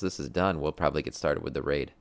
this is done, we'll probably get started with the raid.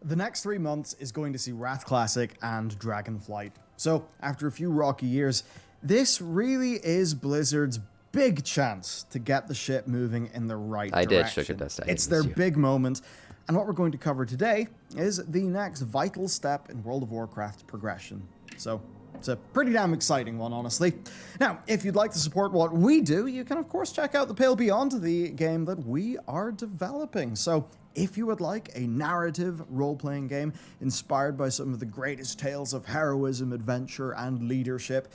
The next 3 months is going to see Wrath Classic and Dragonflight. So, after a few rocky years, this really is Blizzard's big chance to get the ship moving in the right direction. I did, Sugar Dust. It's their big moment. And what we're going to cover today is the next vital step in World of Warcraft's progression. So, it's a pretty damn exciting one, honestly. Now, if you'd like to support what we do, you can of course check out The Pale Beyond, the game that we are developing. So, if you would like a narrative role-playing game inspired by some of the greatest tales of heroism, adventure, and leadership,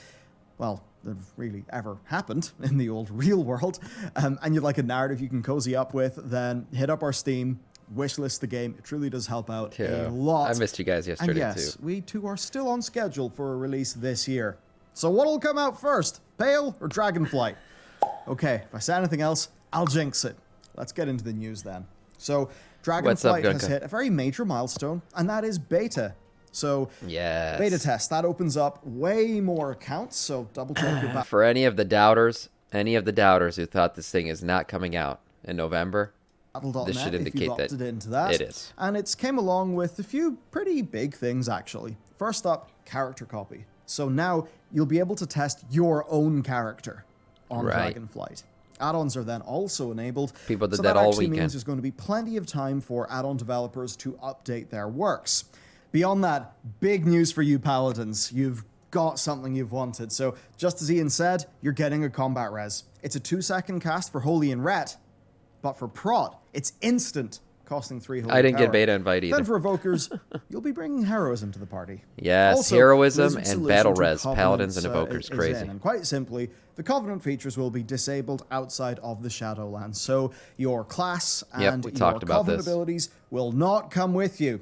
well, that have really ever happened in the old real world, and you'd like a narrative you can cozy up with, then hit up our Steam, wishlist the game. It truly does help out a lot. I missed you guys yesterday, and yes, we too are still on schedule for a release this year. So what'll come out first, Pale or Dragonflight? Okay, if I say anything else, I'll jinx it. Let's get into the news then. So Dragonflight has hit a very major milestone, and that is beta. So yes. Beta test, that opens up way more accounts, so double check your back. For any of the doubters who thought this thing is not coming out in November, this should indicate that it is. And it's came along with a few pretty big things, actually. First up, character copy. So now you'll be able to test your own character on Dragonflight. Add-ons are then also enabled. People did that all weekend. Means there's going to be plenty of time for add-on developers to update their works. Beyond that, big news for you Paladins. You've got something you've wanted. So just as Ian said, you're getting a combat res. It's a 2-second cast for Holy and Ret, but for Prod, it's instant, costing 3 holy I didn't power. get beta invite either. Then for Evokers, you'll be bringing heroism to the party. Yes, also, heroism Blizzard's and solution battle to res, Paladins and Covenants, Evokers, is crazy. in. And quite simply, the Covenant features will be disabled outside of the Shadowlands. So your class and your Covenant abilities will not come with you.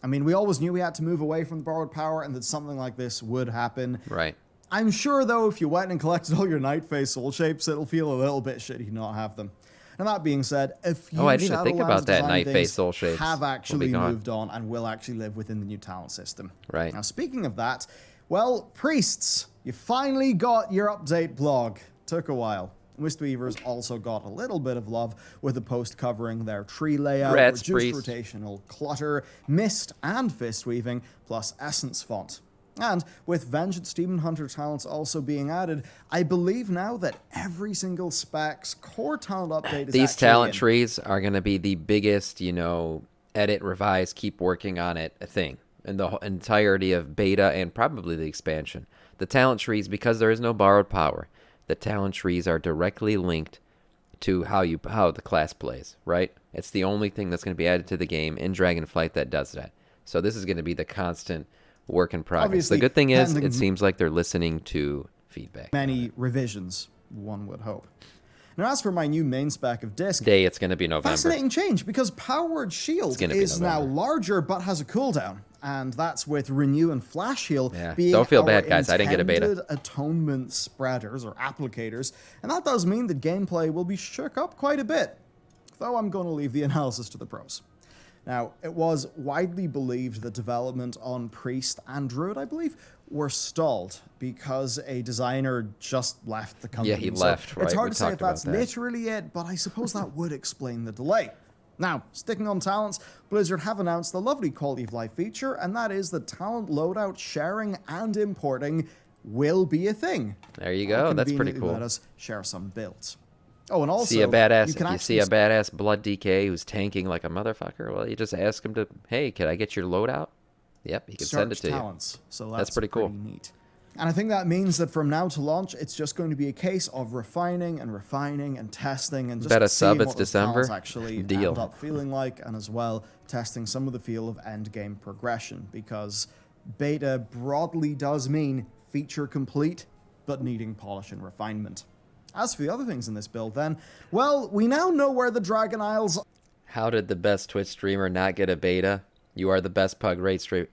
I mean, we always knew we had to move away from the borrowed power and that something like this would happen. Right. I'm sure, though, if you went and collected all your Nightface soul shapes, it'll feel a little bit shitty not have them. And that being said, a few I didn't even think about that Nightface soul shapes have actually moved on and will actually live within the new talent system. Right. Now, speaking of that, well, priests, you finally got your update blog. Took a while. Mistweavers also got a little bit of love with a post covering their tree layout, reduced rotational clutter, mist and fist weaving, plus essence font. And with Vengeance Demon Hunter talents also being added, I believe now that every single spec's core talent update is These talent trees are going to be the biggest, edit, revise, keep working on it thing in the entirety of beta and probably the expansion. The talent trees, because there is no borrowed power, the talent trees are directly linked to how the class plays, right? It's the only thing that's going to be added to the game in Dragonflight that does that. So this is going to be the constant work in progress. Obviously, the good thing is, it seems like they're listening to feedback. Many revisions, one would hope. Now, as for my new main spec of disc, it's going to be November. Fascinating change, because Powered Shield is now larger but has a cooldown. And that's with Renew and Flash Heal being don't feel bad, guys. I didn't get a beta. Atonement spreaders or applicators. And that does mean that gameplay will be shook up quite a bit. Though I'm going to leave the analysis to the pros. Now, it was widely believed that development on Priest and Druid, I believe, were stalled because a designer just left the company. Yeah, he left, right? It's hard to say if that's literally it, but I suppose that would explain the delay. Now, sticking on talents, Blizzard have announced the lovely quality of life feature, and that is that talent loadout sharing and importing will be a thing. There you go. That's pretty cool. Let us share some builds. Oh, and also, if you see a badass Blood DK who's tanking like a motherfucker, well, you just ask him to, hey, can I get your loadout? Yep, he can send it to talents. you. So that's pretty cool. Neat. And I think that means that from now to launch, it's just going to be a case of refining and testing and just seeing what those talents actually end up feeling like, and as well testing some of the feel of end game progression, because beta broadly does mean feature complete, but needing polish and refinement. As for the other things in this build then, well, we now know where the Dragon Isles... How did the best Twitch streamer not get a beta? You are the best pug raid streamer.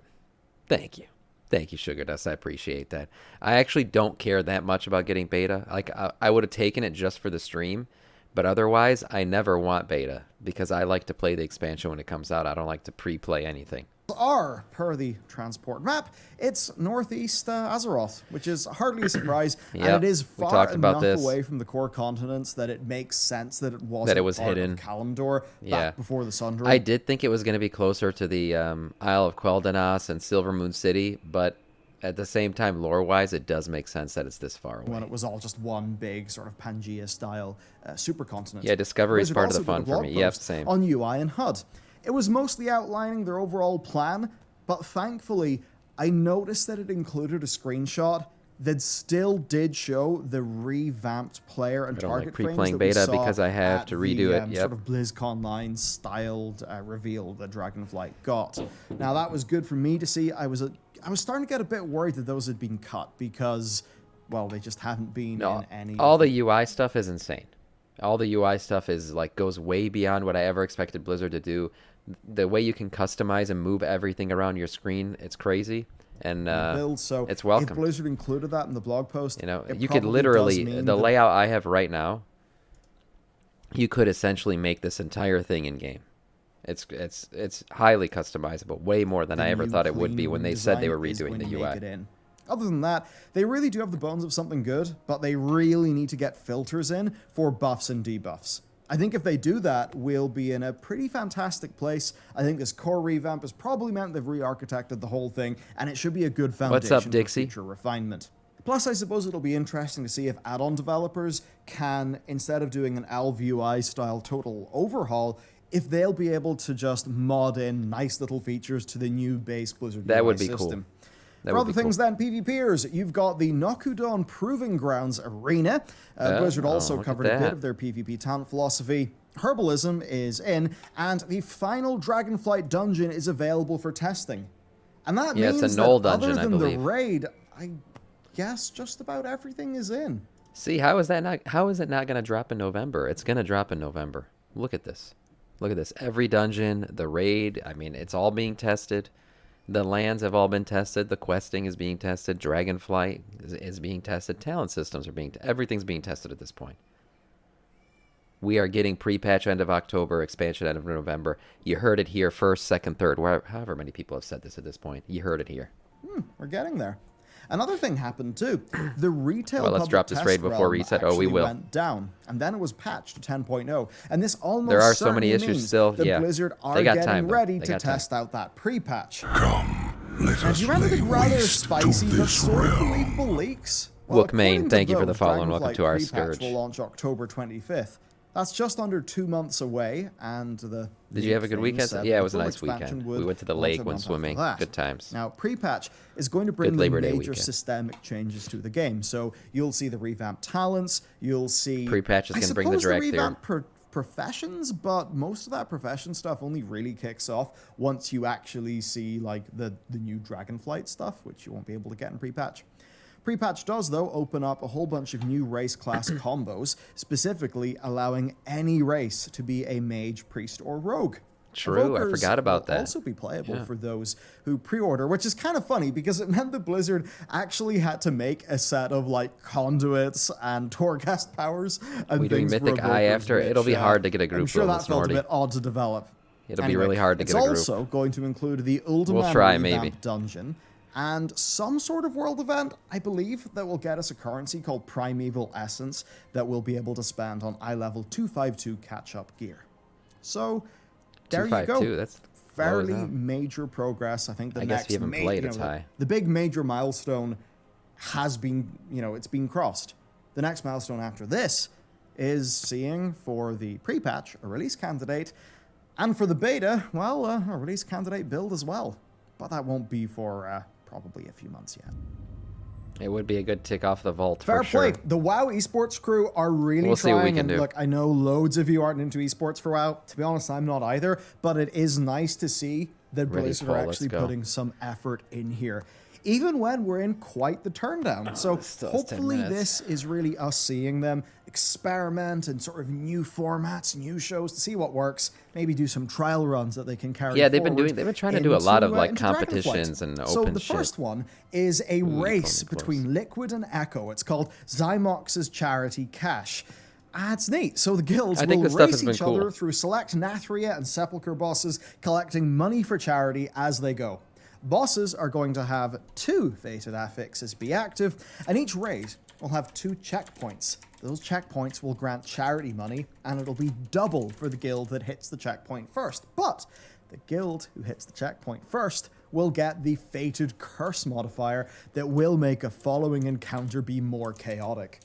Thank you. Thank you, Sugar Dust. I appreciate that. I actually don't care that much about getting beta. Like, I would have taken it just for the stream, but otherwise, I never want beta because I like to play the expansion when it comes out. I don't like to pre-play anything. are, per the transport map, it's northeast Azeroth, which is hardly a surprise, Yep, and it is we far talked about enough this. away from the core continents that it makes sense that it wasn't was part hidden. of Kalimdor back before the Sundering. I did think it was going to be closer to the Isle of Quel'Danas and Silvermoon City, but at the same time, lore-wise, it does make sense that it's this far away. When it was all just one big sort of Pangea-style supercontinent. Yeah, Discovery is Blizzard part of the also did a fun for blog me. Yep, post same. on UI and HUD. It was mostly outlining their overall plan, but thankfully, I noticed that it included a screenshot that still did show the revamped player and I don't target like frames pre-playing that we beta saw because I have at to redo the, it. Yep. sort of BlizzConline styled reveal that Dragonflight got. Now that was good for me to see. I was starting to get a bit worried that those had been cut because, well, they just haven't been in any. All the UI stuff is insane. All the UI stuff is like goes way beyond what I ever expected Blizzard to do. The way you can customize and move everything around your screen, it's crazy. And build, so it's welcome. If Blizzard included that in the blog post, You know, it you could probably literally, does mean the that layout I have right now, you could essentially make this entire thing in game. It's highly customizable, way more than the I ever new thought it would clean be when they said they were redesign is redoing going the to UI. make it in. Other than that, they really do have the bones of something good, but they really need to get filters in for buffs and debuffs. I think if they do that, we'll be in a pretty fantastic place. I think this core revamp has probably meant they've re-architected the whole thing, and it should be a good foundation What's up, for Dixie? future refinement. Plus, I suppose it'll be interesting to see if add-on developers can, instead of doing an Alv UI-style total overhaul, if they'll be able to just mod in nice little features to the new base Blizzard That UI would be system. cool. That For would other be things cool. then, PvPers, you've got the Nokudon Proving Grounds Arena. Blizzard also look at covered a bit that. of their PvP talent philosophy. Herbalism is in, and the final Dragonflight dungeon is available for testing. And that Yeah, it's means a null that dungeon, other I than the believe. raid, I guess just about everything is in. See, how is it not going to drop in November? It's going to drop in November. Look at this. Look at this. Every dungeon, the raid, I mean, it's all being tested. The lands have all been tested. The questing is being tested. Dragonflight is being tested. Talent systems are everything's being tested at this point. We are getting pre-patch end of October, expansion end of November. You heard it here first, second, third, however many people have said this at this point. You heard it here. We're getting there. Another thing happened too. The retail Well, let's public drop this test raid before realm reset. Oh, we actually will. went down, and then it was patched to 10.0. And this almost There are so many certainly issues means still. that Yeah. Blizzard are They got getting time, though. ready They to got time. test out that pre-patch. Come, let Now, us do you remember lay the rather waste to spicy but this sort of realm. believable leaks? Wookmane, according thank to you for the those, follow and welcome Dragonflight to our pre-patch Scourge. will launch October 25th. That's just under 2 months away, and the Did you have a good thing weekend? said Yeah, that it was a full nice expansion weekend. would We went to the launch lake, a went month after swimming. that. Good times. Now, pre-patch is going to bring Good the Labor Day major weekend. systemic changes to the game. So you'll see the revamped talents. You'll see Pre-patch is I gonna bring the suppose direct theory. revamped professions, but most of that profession stuff only really kicks off once you actually see like the new Dragonflight stuff, which you won't be able to get in pre-patch. Pre-patch does, though, open up a whole bunch of new race class combos, specifically allowing any race to be a mage, priest, or rogue. True, I Evokers forgot about will that. also be playable Yeah. for those who pre-order, which is kind of funny because it meant that Blizzard actually had to make a set of like conduits and Torghast powers and We doing things for Mythic Eye Evokers, after? It'll be which, hard to get a group I'm sure full that this felt a Snorty. bit odd to develop. It'll be really hard to get a group. It's also going to include the Ultima We'll try, revamp maybe. dungeon and some sort of world event, I believe, that will get us a currency called Primeval Essence that we'll be able to spend on eye level 252 catch-up gear. So, there you go. 252, that's Fairly low as hell. major progress. I think the I guess next if you haven't played, it's high. the big major milestone has been, it's been crossed. The next milestone after this is seeing for the pre-patch a release candidate, and for the beta, well, a release candidate build as well. But that won't be for probably a few months yet. It would be a good tick off the vault Fair for sure. play. The WoW esports crew are really We'll see trying. what we can and do. look, I know loads of you aren't into esports for WoW. To be honest, I'm not either. But it is nice to see that Ready, Blizzard Paul, are let's actually go. putting some effort in here. Even when we're in quite the turndown. So still has 10 hopefully minutes. this is really us seeing them experiment and sort of new formats, new shows to see what works. Maybe do some trial runs that they can carry Yeah, they've forward been trying to do a lot of into, like into Dragonflight. competitions and So open the shit. first one is a race close. between Liquid and Echo. It's called Zymox's Charity Cash. That's neat. So the guilds I think will this stuff race has been each other cool. through select Nathria and Sepulchre bosses, collecting money for charity as they go. Bosses are going to have 2 fated affixes be active, and each raid will have 2 checkpoints. Those checkpoints will grant charity money, and it'll be double for the guild that hits the checkpoint first. But the guild who hits the checkpoint first will get the fated curse modifier that will make a following encounter be more chaotic.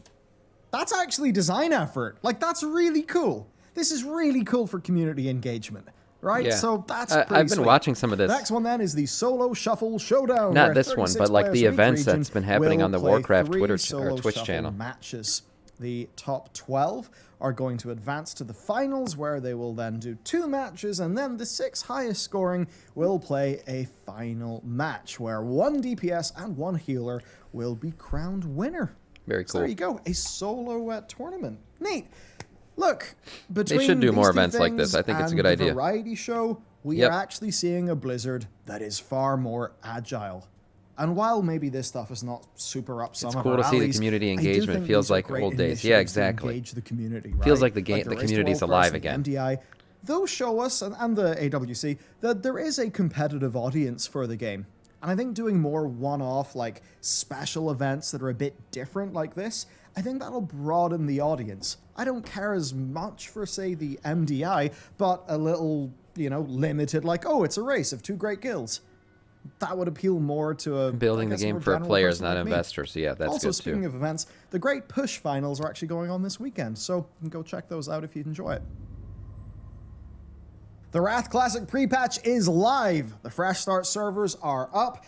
That's actually design effort. Like, that's really cool. This is really cool for community engagement, right? Yeah. So that's pretty I've been sweet. watching some of this. The next one then is the Solo Shuffle Showdown. Not where this one, 36 but like the players from each events region that's been happening will on the play Warcraft 3 Twitter or solo Twitch shuffle channel. matches. The top 12 are going to advance to the finals, where they will then do 2 matches, and then the 6 highest scoring will play a final match, where 1 DPS and 1 healer will be crowned winner. Very So cool. there you go, a solo tournament. Neat. Look, between should do these more two events like this. things I think it's a and good the idea. variety show, we Yep. are actually seeing a Blizzard that is far more agile. And while maybe this stuff is not super up some It's of cool our to see the alleys, community I do engagement. think Feels these are like great old days. Yeah, initiatives to exactly. engage the community, Feels right? like the Race to community's World alive First and again. MDI, those show us, and the AWC, that there is a competitive audience for the game. And I think doing more one-off, like, special events that are a bit different like this, I think that'll broaden the audience. I don't care as much for, say, the MDI, but a little, limited, like, oh, it's a race of 2 great guilds. That would appeal more to a Building I the guess, game more for general players, person not like me. investors. Yeah, that's Also, good speaking too. of events, the Great Push finals are actually going on this weekend, so you can go check those out if you enjoy it. The Wrath Classic Prepatch is live. The Fresh Start servers are up,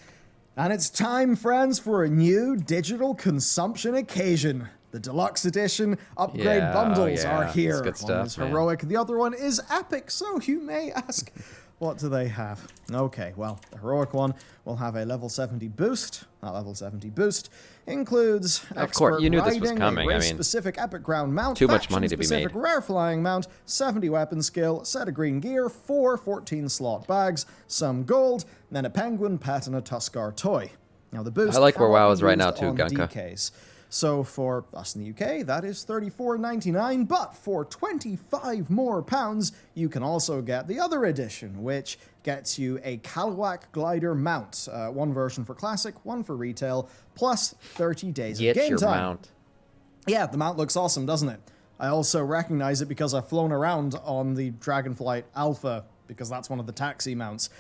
and it's time, friends, for a new digital consumption occasion. The Deluxe Edition upgrade Yeah, bundles yeah, are that's here. good One stuff, is man. heroic, the other one is epic, so you may ask, what do they have? Okay, well, the heroic one will have a level 70 boost. That level 70 boost includes Of course, expert you knew this was riding, coming, a I mean, race-specific epic ground mount, too much money to be faction-specific made. rare flying mount, 70 weapon skill, set of green gear, 4 14-slot bags, some gold, then a penguin pet and a Tuskar toy. Now the boost I like where cannot WoW be is right now used too, on Gunka. DKs. So for us in the UK, that is $34.99, but for 25 more pounds, you can also get the other edition, which gets you a Kalawak glider mount. One version for classic, one for retail, plus 30 days of Get game your time. mount. Yeah, the mount looks awesome, doesn't it? I also recognize it because I've flown around on the Dragonflight Alpha, because that's one of the taxi mounts.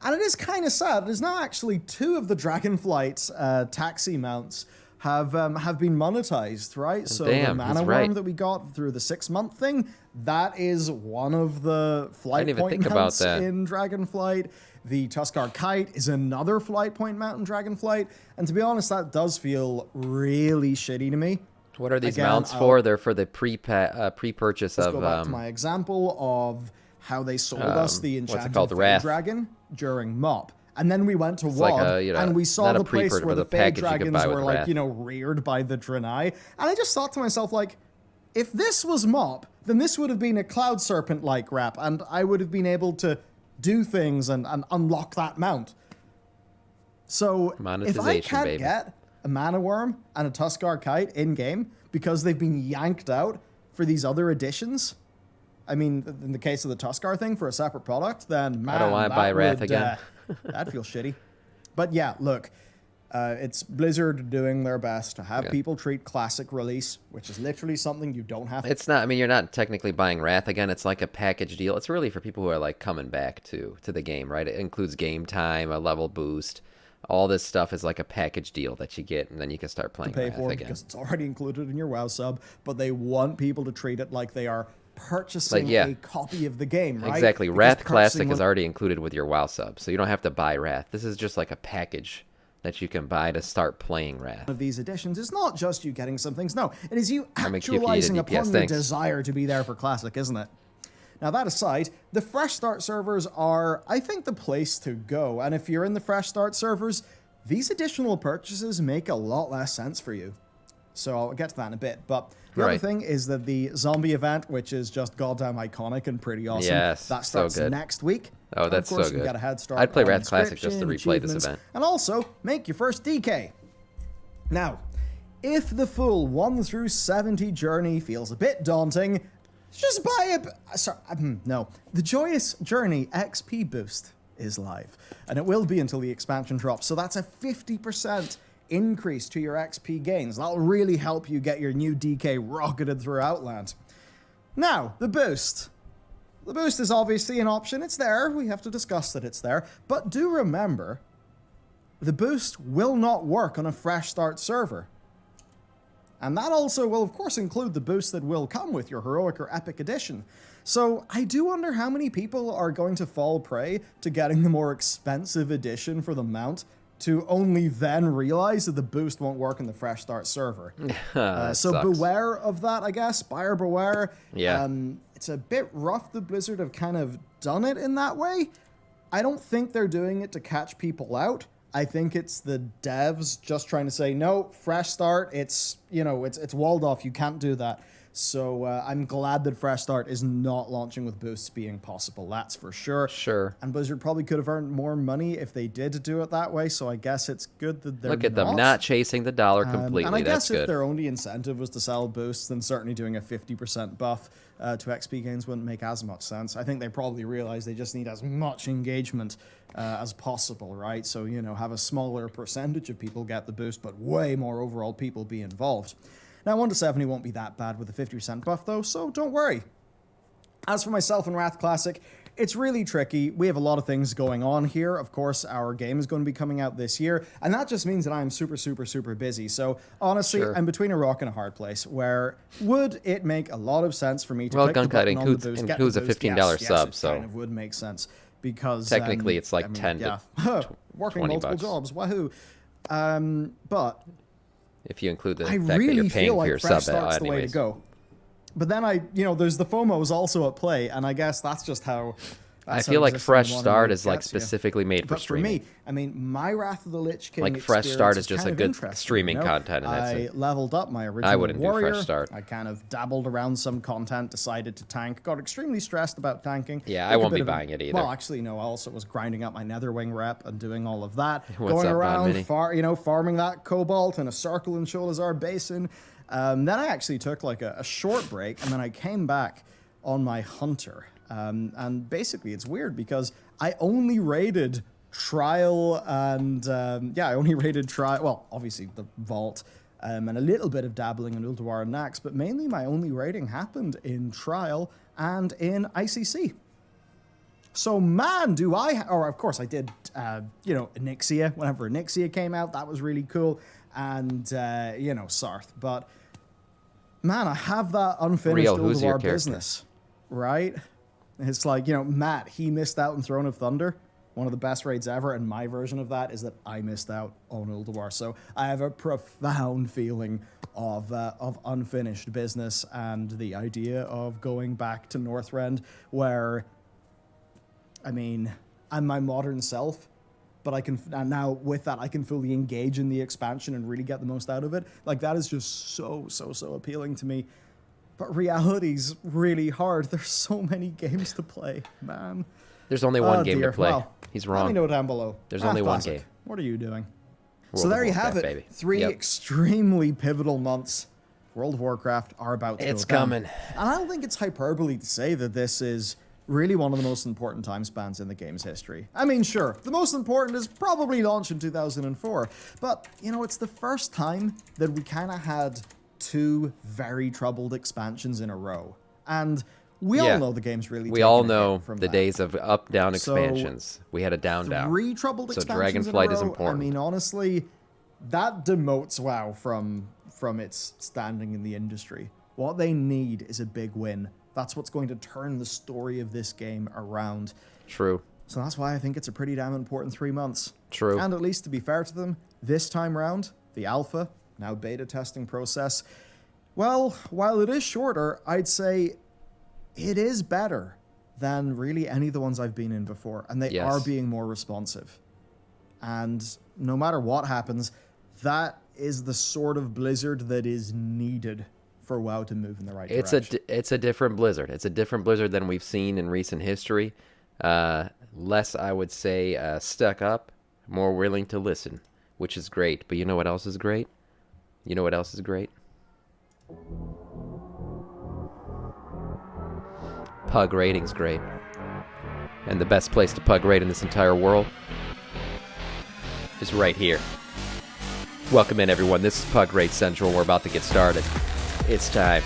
And it is kind of sad. There's now actually 2 of the Dragonflight taxi mounts have been monetized, right? So Damn, the he's Mana right. Worm that we got through the 6-month thing, that is one of the flight even point think about mounts that. in Dragonflight. The Tuskar Kite is another flight point mount in Dragonflight. And to be honest, that does feel really shitty to me. What are these Again, mounts I'll- for? They're for the pre-purchase Let's of go back to my example of how they sold us the what's it Enchanted called? Fey Wrath. Dragon during MOP. And then we went to WoD, like a, and we saw not a the place pre-purchase, where but the a Fey package you could Dragons buy with were, like, Wrath. reared by the Draenei. And I just thought to myself, like, if this was MOP, then this would have been a Cloud Serpent-like wrap, and I would have been able to do things and unlock that mount. So, if I Monetization, can't baby. get a Mana Worm and a Tuskar Kite in-game because they've been yanked out for these other editions, I mean, in the case of the Tuskar thing for a separate product, then man, I don't wanna that buy Wrath would, again. that'd feel shitty. But yeah, look, it's Blizzard doing their best to have Yeah. people treat classic release, which is literally something you don't have to. It's not. I mean, you're not technically buying Wrath again. It's like a package deal. It's really for people who are like coming back to the game, right? It includes game time, a level boost. All this stuff is like a package deal that you get, and then you can start playing pay Wrath for it again. because it's already included in your WoW sub, but they want people to treat it like they are purchasing yeah. a copy of the game, right? Exactly. Because Wrath purchasing Classic is one already included with your WoW sub, so you don't have to buy Wrath. This is just like a package that you can buy to start playing Wrath. of these editions is not just you getting some things. No, it is you I'm a QP to actualizing DPS, upon your thanks. desire to be there for Classic, isn't it? Now, that aside, the Fresh Start servers are, I think, the place to go. And if you're in the Fresh Start servers, these additional purchases make a lot less sense for you. So I'll get to that in a bit. But the other Right. thing is that the zombie event, which is just goddamn iconic and pretty awesome, Yes, that so starts good. next week. Oh, And that's of course, so you can good. get a head start I'd play on Wrath Classic just to inscription, replay this achievements, event. and also make your first DK. Now, If the full 1 through 70 journey feels a bit daunting, just buy no. The Joyous Journey XP boost is live, and it will be until the expansion drops, so that's a 50% increase to your XP gains. That'll really help you get your new DK rocketed through Outland. Now, the boost. The boost is obviously an option. It's there. We have to discuss that it's there. But do remember, the boost will not work on a fresh start server. And that also will, of course, include the boost that will come with your Heroic or Epic Edition. So I do wonder how many people are going to fall prey to getting the more expensive edition for the mount to only then realize that the boost won't work in the fresh start server. So sucks. beware of that, I guess. Buyer beware. Yeah. It's a bit rough that Blizzard have kind of done it in that way. I don't think they're doing it to catch people out. I think it's the devs just trying to say, no, fresh start, it's walled off, you can't do that. So I'm glad that fresh start is not launching with boosts being possible, that's for sure. Sure. And Blizzard probably could have earned more money if they did do it that way, so I guess it's good that they're Look at them not chasing the dollar completely. And I That's guess good. if their only incentive was to sell boosts, then certainly doing a 50% buff to XP gains wouldn't make as much sense. I think they probably realize they just need as much engagement as possible, right? So, have a smaller percentage of people get the boost, but way more overall people be involved. Now, 1 to 70 won't be that bad with a 50% buff, though, so don't worry. As for myself and Wrath Classic, it's really tricky. We have a lot of things going on here. Of course, our game is going to be coming out this year, and that just means that I'm super, super, super busy. So, honestly, Sure. I'm between a rock and a hard place, where would it make a lot of sense for me to Well, click the Guncut button on the boost, get the includes a boost? $15 Yes, sub, it so kind of would make sense, because... technically it's like 10 to working 20 multiple bucks. jobs, wahoo. But... if you include the I fact that really you're paying feel for like your fresh sub start's the way to anyways. go. But then there's the FOMOs also at play, and I guess that's just how... I feel like fresh start is like specifically made for but streaming. For me, I mean, my Wrath of the Lich King Like fresh start is experience just a kind of good interesting, streaming content, and that's I it. leveled up my original I wouldn't warrior. do fresh start. I kind of dabbled around some content, decided to tank, got extremely stressed about tanking. Yeah, Took I a won't bit be of a- buying it either. Well, actually, no, I also was grinding up my Netherwing rep and doing all of that. What's going up, around, Mini? farming that Cobalt in a circle in Sholazar Basin. Then I actually took like a short break, and then I came back on my Hunter. And basically, it's weird because I only raided Trial and, I only raided Trial, well, obviously the Vault, and a little bit of dabbling in Ulduar and Nax, but mainly my only raiding happened in Trial and in ICC. So, man, of course I did, Onyxia, whenever Onyxia came out, that was really cool, and, Sarth, but, man, I have that unfinished Rio, who's your Ulduar character? business, right? It's like, Matt, he missed out on Throne of Thunder, one of the best raids ever, and my version of that is that I missed out on Ulduar. So I have a profound feeling of unfinished business and the idea of going back to Northrend, where, I mean, I'm my modern self, but and now with that, I can fully engage in the expansion and really get the most out of it. Like, that is just so, so, so appealing to me. But reality's really hard. There's so many games to play, man. There's only one Oh, game dear. to play. Well, He's let me wrong. know down below. There's Wrath only one Classic, game. what are you doing? World So of there you Warcraft, have it. baby. 3 Yep. extremely pivotal months. World of Warcraft are about to It's go down. coming. And I don't think it's hyperbole to say that this is really one of the most important time spans in the game's history. I mean, sure, the most important is probably launch in 2004, but, it's the first time that we kind of had 2 very troubled expansions in a row. And we all know the game's really We all taken a know hit from the that. days of up-down So, expansions. We had a down-down. 3 troubled So expansions Dragonflight in a is row. important. I mean, honestly, that demotes WoW from its standing in the industry. What they need is a big win. That's what's going to turn the story of this game around. True. So that's why I think it's a pretty damn important 3 months. True. And at least to be fair to them, this time round, the alpha, now beta testing process, well, while it is shorter, I'd say it is better than really any of the ones I've been in before. And they Yes. are being more responsive. And no matter what happens, that is the sort of Blizzard that is needed for WoW to move in the right direction. It's a different Blizzard. It's a different Blizzard than we've seen in recent history. Less, I would say, stuck up, more willing to listen, which is great. But you know what else is great? You know what else is great? Pug rating's great. And the best place to pug rate in this entire world is right here. Welcome in, everyone. This is Pug Rate Central. We're about to get started. It's time.